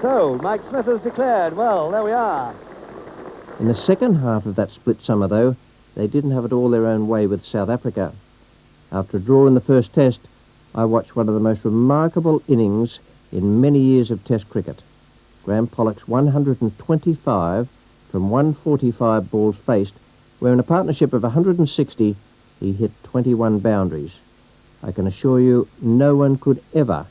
So, Mike Smith has declared. Well, there we are. In the second half of that split summer, though, they didn't have it all their own way with South Africa. After a draw in the first test, I watched one of the most remarkable innings in many years of test cricket. Graham Pollock's 125 from 145 balls faced, where in a partnership of 160, he hit 21 boundaries. I can assure you no one could ever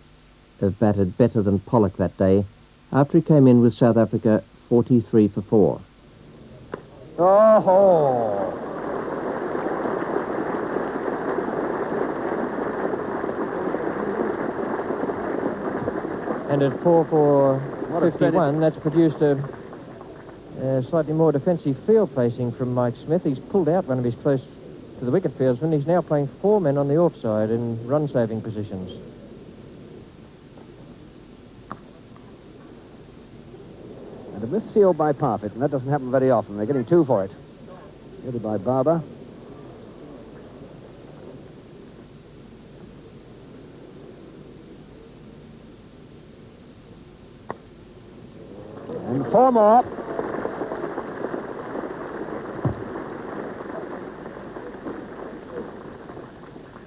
have batted better than Pollock that day after he came in with South Africa 43 for 4. Oh-ho! And at 4 for 51, that's produced a slightly more defensive field placing from Mike Smith. He's pulled out one of his close to the wicket fieldsman. He's now playing 4 men on the offside in run-saving positions. And a misfield by Parfitt, and that doesn't happen very often. They're getting 2 for it. Headed by Barber. And 4 more.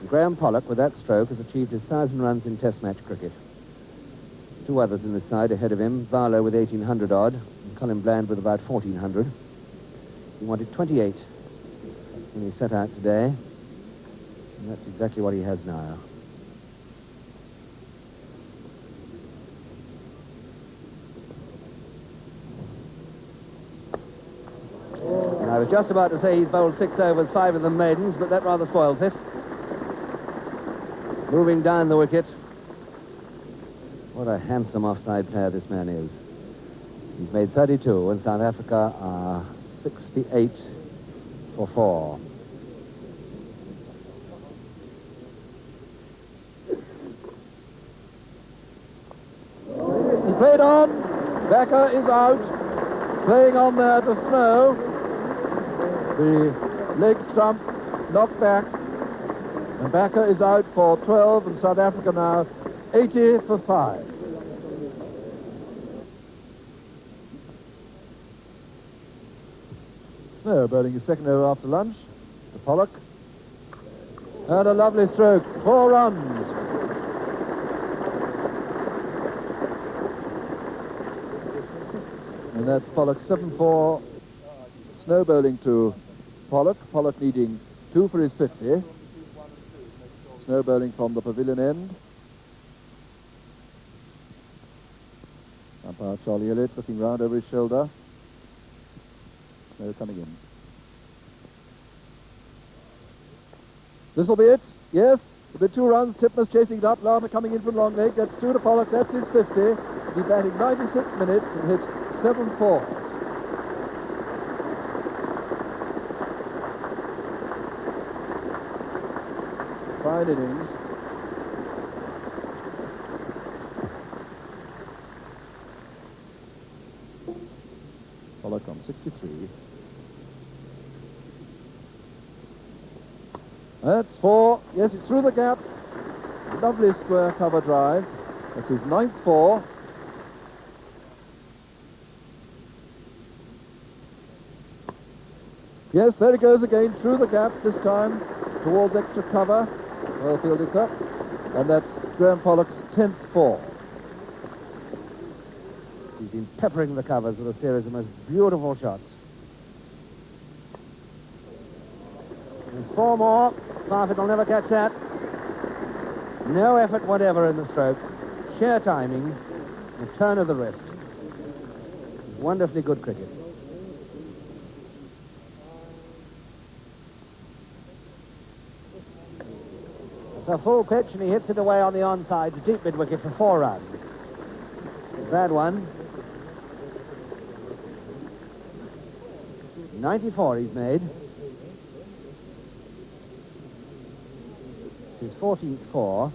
Graham Pollock, with that stroke, has achieved his 1,000 runs in Test match cricket. 2 others in this side ahead of him, Barlow with 1,800 odd, and Colin Bland with about 1,400. He wanted 28 when he set out today, and that's exactly what he has now. And I was just about to say he's bowled 6 overs, 5 of them maidens, but that rather spoils it. Moving down the wicket. What a handsome offside player this man is. He's made 32, and South Africa are 68 for 4. He played on. Backer is out. Playing on there to Snow. The leg stump knocked back. And Backer is out for 12, and South Africa now 80 for 5. Snow bowling his second over after lunch to Pollock. And a lovely stroke, 4 runs. And that's Pollock 7-4. Snow bowling to Pollock. Pollock needing 2 for his 50. Snow bowling from the pavilion end. Umpire Charlie Elliott looking round over his shoulder. Snow coming in. This will be it. Yes. There'll be 2 runs. Titmus chasing it up. Lama coming in from long leg. That's 2 to Pollock. That's his 50. He'll be batting 96 minutes and hit 7 fours. Fine innings. Pollock on 63. That's 4. Yes, it's through the gap. Lovely square cover drive. That's his 9th 4. Yes, there it goes again, through the gap this time, towards extra cover. Well fielded up. And that's Graham Pollock's 10th 4. He's been peppering the covers with a series of most beautiful shots. There's 4 more. Parfitt will never catch that. No effort whatever in the stroke. Sheer timing. The turn of the wrist. Wonderfully good cricket. It's a full pitch, and he hits it away on the onside to deep mid-wicket for 4 runs. Bad one. 94 he's made. This is 44.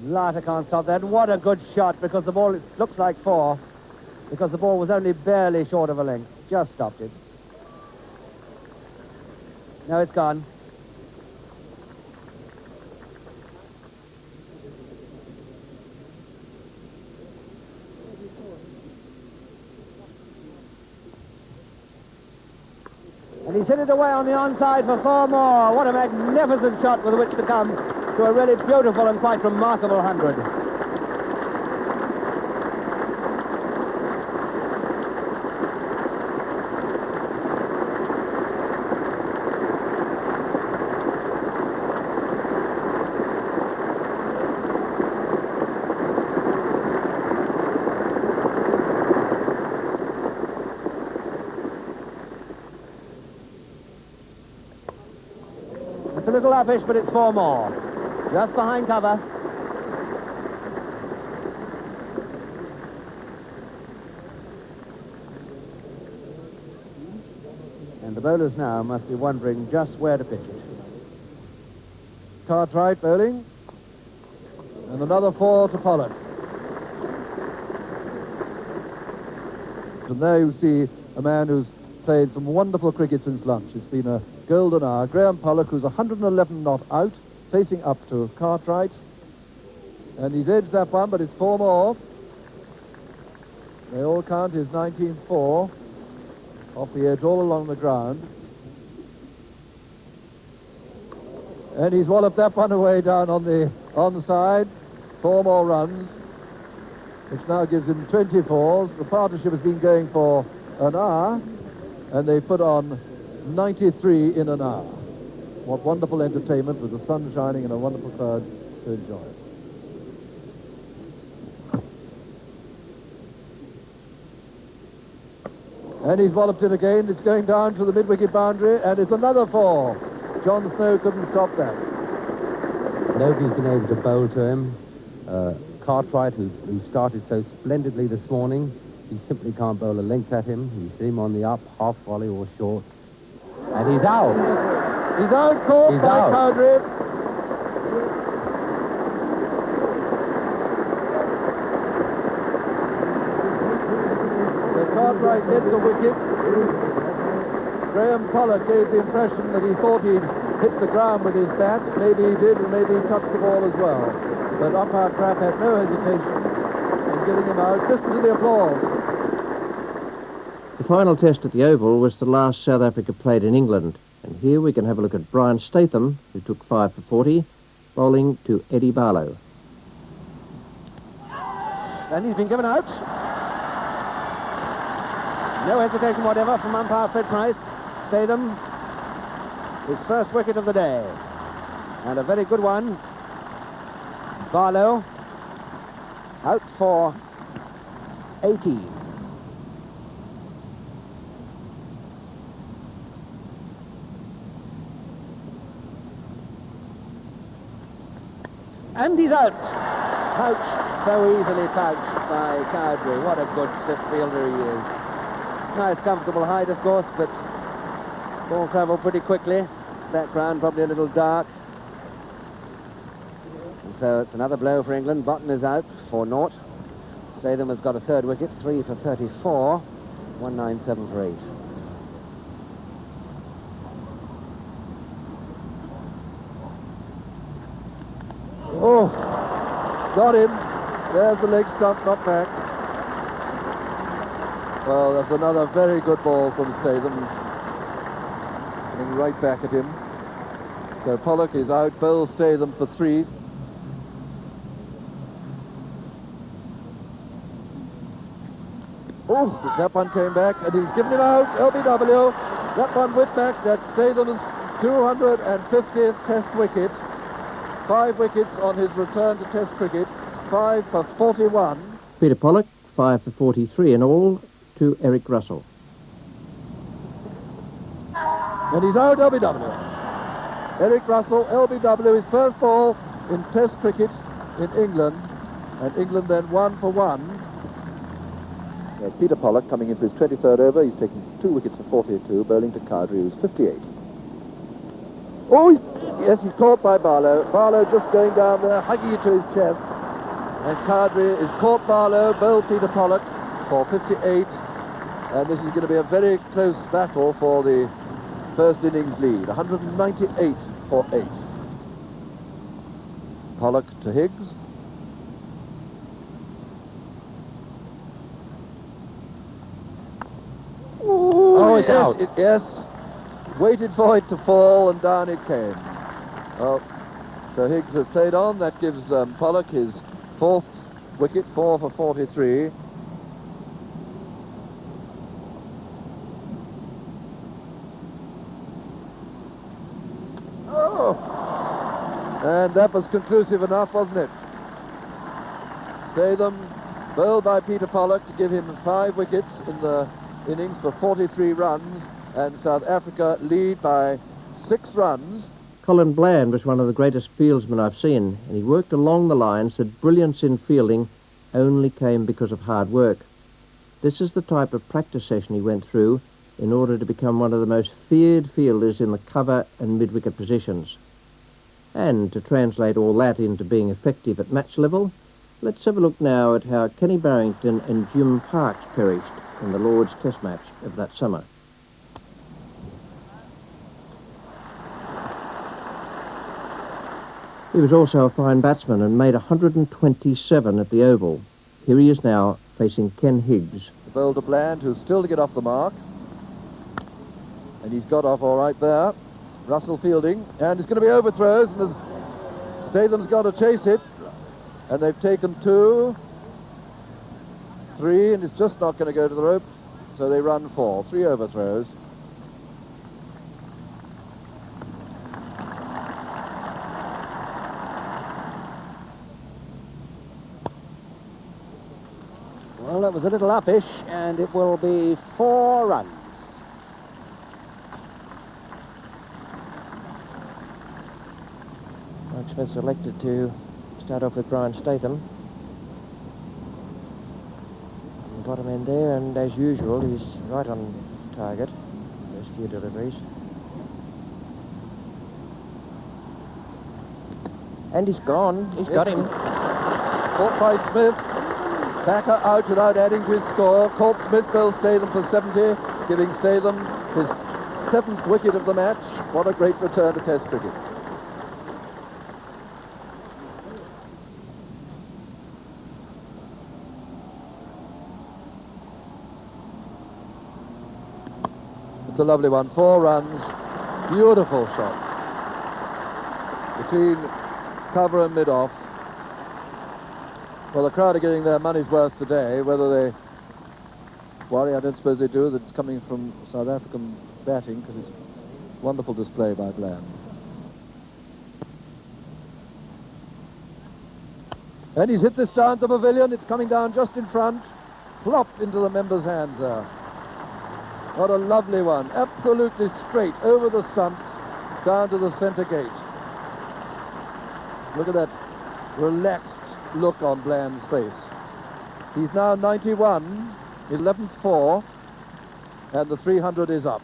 Larter can't stop that. What a good shot, because the ball, it looks like 4, because the ball was only barely short of a length. Just stopped it. No, it's gone. And he's hit it away on the onside for 4 more. What a magnificent shot with which to come to a really beautiful and quite remarkable 100. It's a little uppish, but it's 4 more. Just behind cover. And the bowlers now must be wondering just where to pitch it. Cartwright bowling. And another 4 to Pollock. And there you see a man who's played some wonderful cricket since lunch. It's been a golden hour. Graham Pollock, who's 111 not out, facing up to Cartwright. And he's edged that one, but it's 4 more. They all count his 19th 4. Off the edge, all along the ground. And he's walloped that one away down on the side. 4 more runs, which now gives him 24s. The partnership has been going for an hour, and they put on 93 in an hour. What wonderful entertainment with the sun shining and a wonderful crowd to enjoy it. And he's walloped it again. It's going down to the mid-wicket boundary, and it's another 4. John Snow couldn't stop that. Nobody's been able to bowl to him. Cartwright, who started so splendidly this morning, he simply can't bowl a length at him. You see him on the up, half volley or short. And he's out. He's out, caught by Cowdrey. So Cartwright gets a wicket. Graham Pollock gave the impression that he thought he'd hit the ground with his bat. Maybe he did, and maybe he touched the ball as well. But umpire Trapp had no hesitation in getting him out. Listen to the applause. The final test at the Oval was the last South Africa played in England. And here we can have a look at Brian Statham, who took 5 for 40, bowling to Eddie Barlow. And he's been given out. No hesitation whatever from umpire Fred Price. Statham, his first wicket of the day. And a very good one. Barlow out for 18. And he's out. Pouched, so easily pouched by Cowdrey. What a good stiff fielder he is. Nice comfortable height, of course, but ball travelled pretty quickly. Background probably a little dark. And so it's another blow for England. Botton is out for 0. Statham has got a 3rd wicket, 3 for 34, 197 for 8. Oh, got him. There's the leg stump, not back. Well, that's another very good ball from Statham. Coming right back at him. So Pollock is out, bowls Statham for 3. Oh, that one came back, and he's given him out. LBW. That one went back. That's Statham's 250th Test wicket. 5 wickets on his return to Test cricket. 5 for 41. Peter Pollock, 5 for 43 in all, to Eric Russell. And he's out, LBW. Eric Russell, LBW, his first ball in Test cricket in England. And England then 1 for 1. Peter Pollock coming in for his 23rd over. He's taken 2 wickets for 42, bowling to Cowdrey, who's 58. Oh, yes, he's caught by Barlow. Barlow just going down there, hugging it to his chest. And Cowdrey is caught Barlow, bowled Peter Pollock for 58. And this is going to be a very close battle for the first innings lead. 198 for 8. Pollock to Higgs. Oh, it's out. Yes. waited for it to fall, and down it came. Well, so Higgs has played on. That gives Pollock his 4th wicket, 4 for 43. Oh! And that was conclusive enough, wasn't it? Statham bowled by Peter Pollock to give him 5 wickets in the innings for 43 runs, and South Africa lead by 6 runs. Colin Bland was one of the greatest fieldsmen I've seen, and he worked along the lines that brilliance in fielding only came because of hard work. This is the type of practice session he went through in order to become one of the most feared fielders in the cover and mid-wicket positions. And to translate all that into being effective at match level, let's have a look now at how Kenny Barrington and Jim Parks perished in the Lord's Test match of that summer. He was also a fine batsman and made 127 at the Oval. Here he is now facing Ken Higgs. The bowler to Bland, who's still to get off the mark. And he's got off all right there. Russell fielding, and it's going to be overthrows, and Statham's got to chase it. And they've taken 2, 3, and it's just not going to go to the ropes, so they run 4. 3 overthrows. Well, that was a little uppish, and it will be 4 runs. Mike Smith elected to start off with Brian Statham. Bottom end there, and as usual, he's right on target. Those few deliveries. And he's gone. He's got him. Caught by Smith. Packer out without adding to his score. Caught Smith, bowled Statham for 70, giving Statham his 7th wicket of the match. What a great return to Test cricket. It's a lovely one. 4 runs. Beautiful shot. Between cover and mid-off. Well, the crowd are getting their money's worth today. Whether they worry, I don't suppose they do, that it's coming from South African batting, because it's a wonderful display by Bland. And he's hit this down the pavilion. It's coming down just in front. Plop into the members' hands there. What a lovely one. Absolutely straight over the stumps down to the centre gate. Look at that relaxed look on Bland's face. He's now 91, 11th 4, and the 300 is up.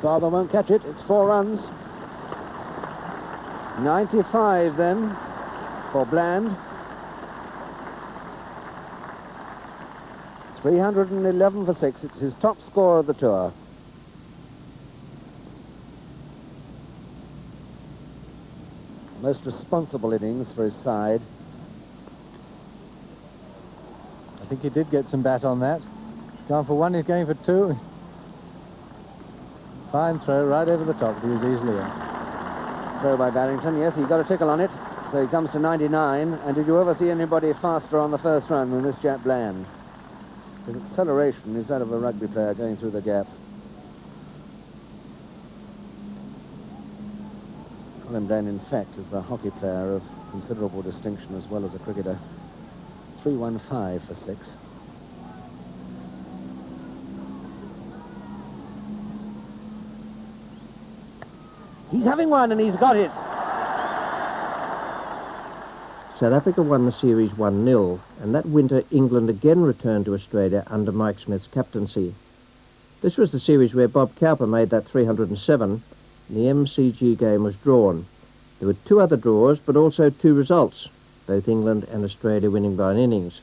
Barber won't catch it. It's 4 runs. 95 then for Bland. 311 for 6. It's his top score of the tour. Most responsible innings for his side. I think he did get some bat on that. Gone for 1, he's going for 2. Fine throw right over the top. He was easily in. Throw by Barrington, yes, he got a tickle on it. So he comes to 99. And did you ever see anybody faster on the first run than this Jack Bland? His acceleration is that of a rugby player going through the gap. Colin Bland, in fact, is a hockey player of considerable distinction as well as a cricketer. 315 for 6. He's having one, and he's got it. South Africa won the series 1-0, and that winter England again returned to Australia under Mike Smith's captaincy. This was the series where Bob Cowper made that 307, and the MCG game was drawn. There were 2 other draws, but also 2 results, both England and Australia winning by an innings.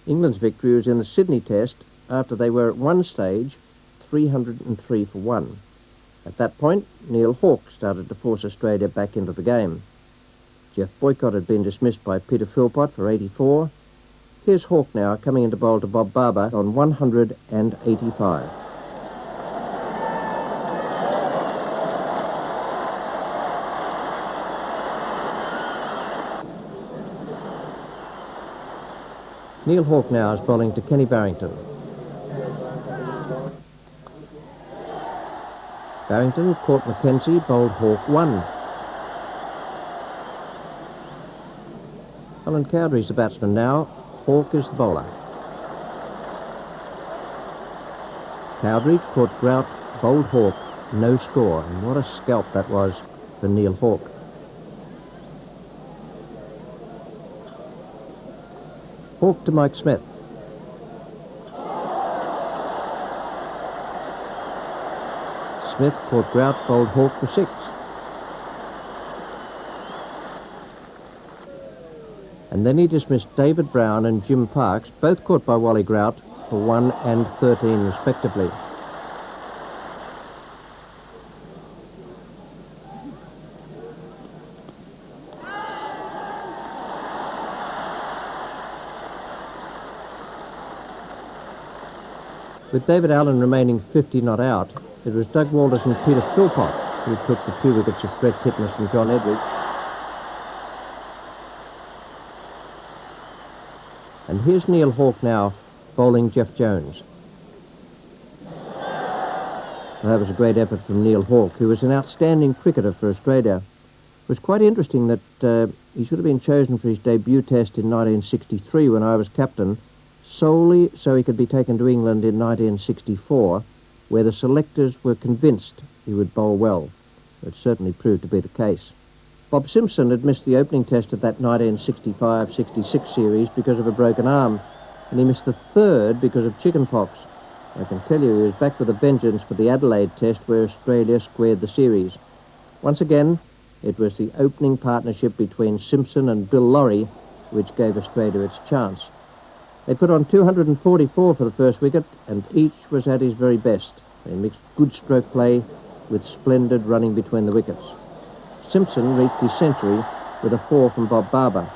England's victory was in the Sydney Test after they were at one stage 303 for 1. At that point, Neil Hawke started to force Australia back into the game. Jeff Boycott had been dismissed by Peter Philpott for 84. Here's Hawke now coming into bowl to Bob Barber on 185. Neil Hawke now is bowling to Kenny Barrington. Barrington caught Mackenzie, bowled Hawke 1. Alan Cowdery's the batsman now. Hawke is the bowler. Cowdery caught Grout, bowled Hawke, no score. And what a scalp that was for Neil Hawke. Hawke to Mike Smith. Smith caught Grout, bowled Hawke for 6. And then he dismissed David Brown and Jim Parks, both caught by Wally Grout, for 1 and 13 respectively. With David Allen remaining 50 not out, it was Doug Walters and Peter Philpott who took the 2 wickets of Fred Titmuss and John Edridge. And here's Neil Hawke now, bowling Jeff Jones. Well, that was a great effort from Neil Hawke, who was an outstanding cricketer for Australia. It was quite interesting that he should have been chosen for his debut test in 1963 when I was captain, solely so he could be taken to England in 1964, where the selectors were convinced he would bowl well. It certainly proved to be the case. Bob Simpson had missed the opening test of that 1965-66 series because of a broken arm, and he missed the third because of chickenpox. I can tell you he was back with a vengeance for the Adelaide test, where Australia squared the series. Once again, it was the opening partnership between Simpson and Bill Lawry which gave Australia its chance. They put on 244 for the first wicket, and each was at his very best. They mixed good stroke play with splendid running between the wickets. Simpson reached his century with a 4 from Bob Barber.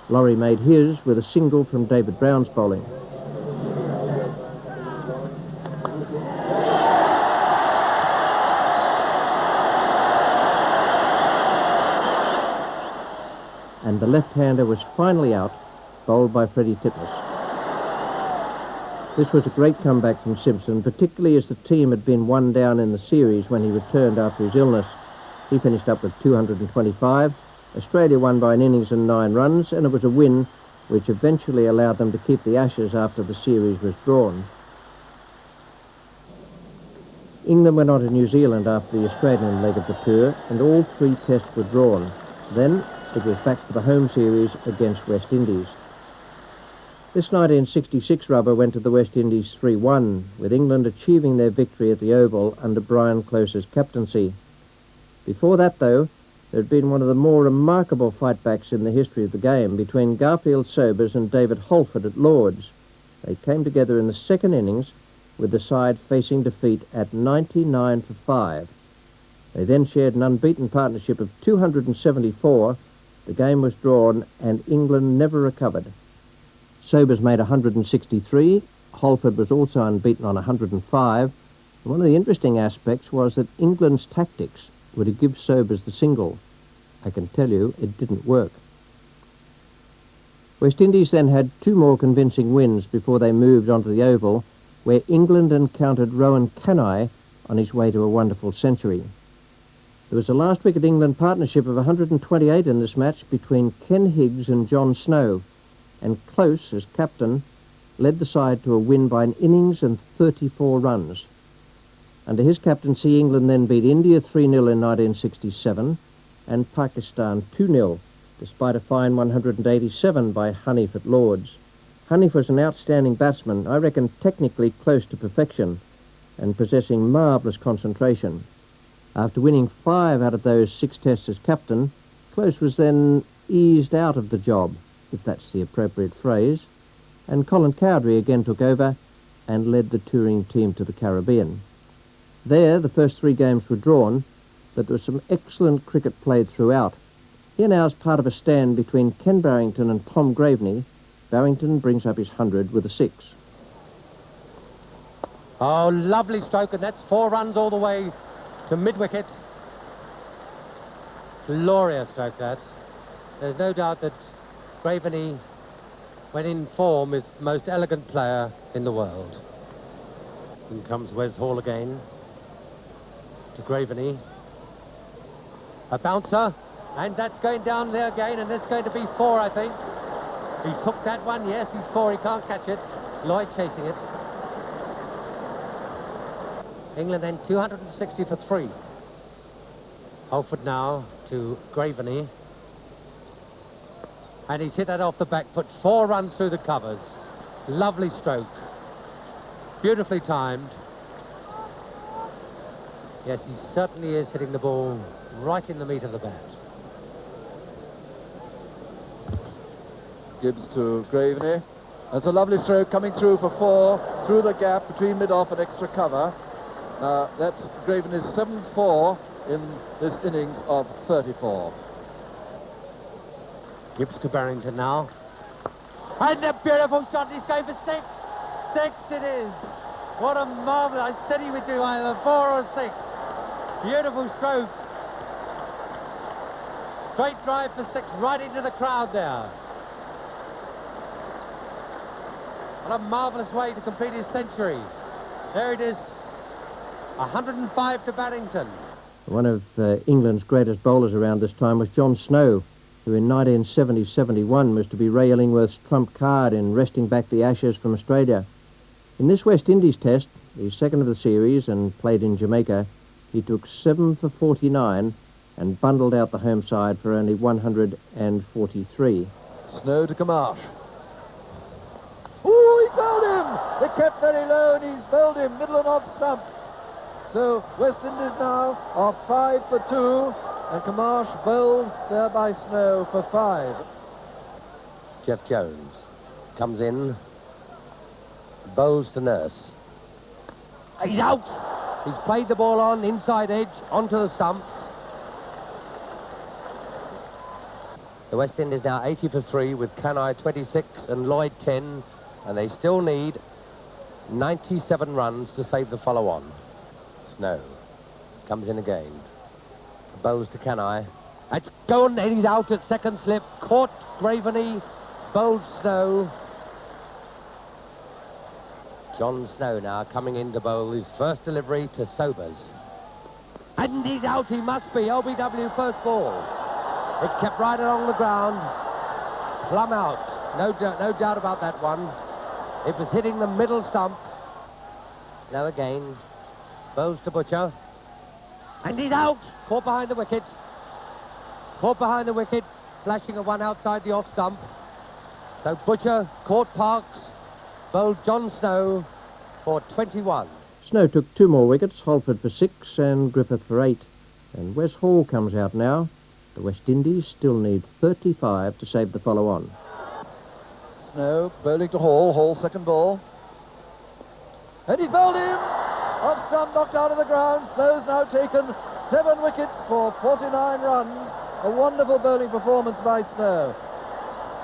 Lawry made his with a single from David Brown's bowling. And the left-hander was finally out, bowled by Freddie Titmuss. This was a great comeback from Simpson, particularly as the team had been 1 down in the series when he returned after his illness. He finished up with 225. Australia won by an innings and 9 runs, and it was a win which eventually allowed them to keep the Ashes after the series was drawn. England went on to New Zealand after the Australian leg of the tour, and all 3 tests were drawn. Then it was back for the home series against West Indies. This 1966 rubber went to the West Indies 3-1, with England achieving their victory at the Oval under Brian Close's captaincy. Before that, though, there had been one of the more remarkable fightbacks in the history of the game between Garfield Sobers and David Holford at Lord's. They came together in the second innings, with the side facing defeat at 99 for 5. They then shared an unbeaten partnership of 274. The game was drawn, and England never recovered. Sobers made 163. Holford was also unbeaten on 105. And one of the interesting aspects was that England's tactics were to give Sobers the single. I can tell you it didn't work. West Indies then had 2 more convincing wins before they moved onto the Oval, where England encountered Rowan Canai on his way to a wonderful century. There was a last wicket England partnership of 128 in this match between Ken Higgs and John Snow, and Close, as captain, led the side to a win by an innings and 34 runs. Under his captaincy, England then beat India 3-0 in 1967 and Pakistan 2-0, despite a fine 187 by Hanif at Lord's. Hanif was an outstanding batsman, I reckon technically close to perfection, and possessing marvellous concentration. After winning 5 out of those 6 tests as captain, Close was then eased out of the job, if that's the appropriate phrase, and Colin Cowdrey again took over and led the touring team to the Caribbean. There, the first 3 games were drawn, but there was some excellent cricket played throughout. Here now is part of a stand between Ken Barrington and Tom Graveney. Barrington brings up his 100 with a 6. Oh, lovely stroke, and that's 4 runs all the way to mid-wicket. Glorious stroke, that. There's no doubt that Graveney, when in form, is the most elegant player in the world. In comes Wes Hall again to Graveney. A bouncer, and that's going down there again, and it's going to be 4, I think. He's hooked that one, yes, he's 4, he can't catch it. Lloyd chasing it. England then 260 for 3. Halford now to Graveney. And he's hit that off the back foot. 4 runs through the covers. Lovely stroke. Beautifully timed. Yes, he certainly is hitting the ball right in the meat of the bat. Gibbs to Graveney. That's a lovely stroke coming through for 4 through the gap between mid-off and extra cover. That's Graveney's 7th 4 in this innings of 34. Gibbs to Barrington now. And a beautiful shot. He's going for 6. 6 it is. What a marvel. I said he would do either 4 or 6. Beautiful stroke. Straight drive for 6 right into the crowd there. What a marvellous way to complete his century. There it is. 105 to Barrington. One of England's greatest bowlers around this time was John Snow, who in 1970-71 was to be Ray Illingworth's trump card in wresting back the Ashes from Australia. In this West Indies test, the second of the series and played in Jamaica, he took 7 for 49 and bundled out the home side for only 143. Snow to Kamash. Ooh, he bowled him! They kept very low and he's bowled him, middle and off stump. So West Indies now are 5 for 2 and Kamash bowled there by Snow for 5. Jeff Jones comes in, bowls to Nurse. He's out! He's played the ball on, inside edge, onto the stumps. The West Indies now 80 for 3 with Kanai 26 and Lloyd 10, and they still need 97 runs to save the follow-on. Snow comes in again. Bowls to Kanai. That's gone, and he's out at second slip. Caught Graveney, bowled Snow. John Snow now coming in to bowl his first delivery to Sobers. And he's out, he must be. LBW first ball. It kept right along the ground. Plumb out. No doubt about that one. It was hitting the middle stump. Snow again. Bowls to Butcher. And he's out. Caught behind the wicket. Caught behind the wicket. Flashing a one outside the off stump. So Butcher caught Parks. Bowled John Snow for 21. Snow took 2 more wickets, Holford for 6 and Griffith for 8. And Wes Hall comes out now. The West Indies still need 35 to save the follow-on. Snow bowling to Hall. Hall's second ball. And he's bowled him! Off stump, knocked out of the ground. Snow's now taken 7 wickets for 49 runs. A wonderful bowling performance by Snow.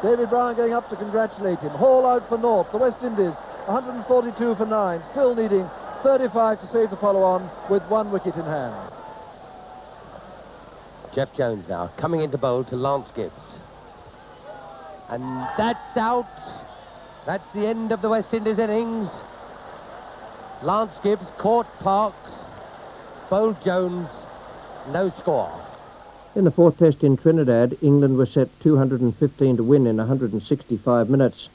David Brown going up to congratulate him. Hall out for North. The West Indies 142 for 9. Still needing 35 to save the follow-on with 1 wicket in hand. Jeff Jones now coming into bowl to Lance Gibbs. And that's out. That's the end of the West Indies innings. Lance Gibbs caught Parks, bowled Jones, no score. In the 4th test in Trinidad, England was set 215 to win in 165 minutes.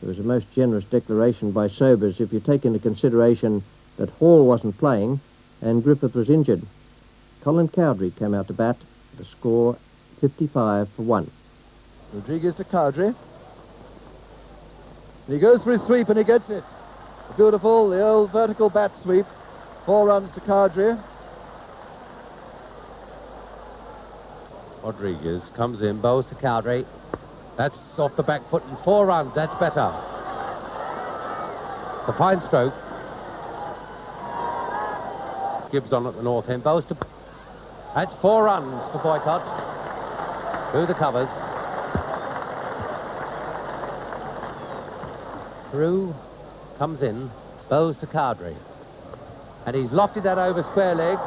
It was a most generous declaration by Sobers if you take into consideration that Hall wasn't playing and Griffith was injured. Colin Cowdrey came out to bat with a score 55 for 1. Rodriguez to Cowdrey. And he goes for his sweep and he gets it. Beautiful, the old vertical bat sweep. 4 runs to Cowdrey. Rodriguez comes in, bowls to Cowdrey. That's off the back foot and 4 runs, that's better. A fine stroke. Gibbs on at the north end. Bows to... That's 4 runs for Boycott. Through the covers. Through. Comes in. Bows to Cowdrey. And he's lofted that over square leg.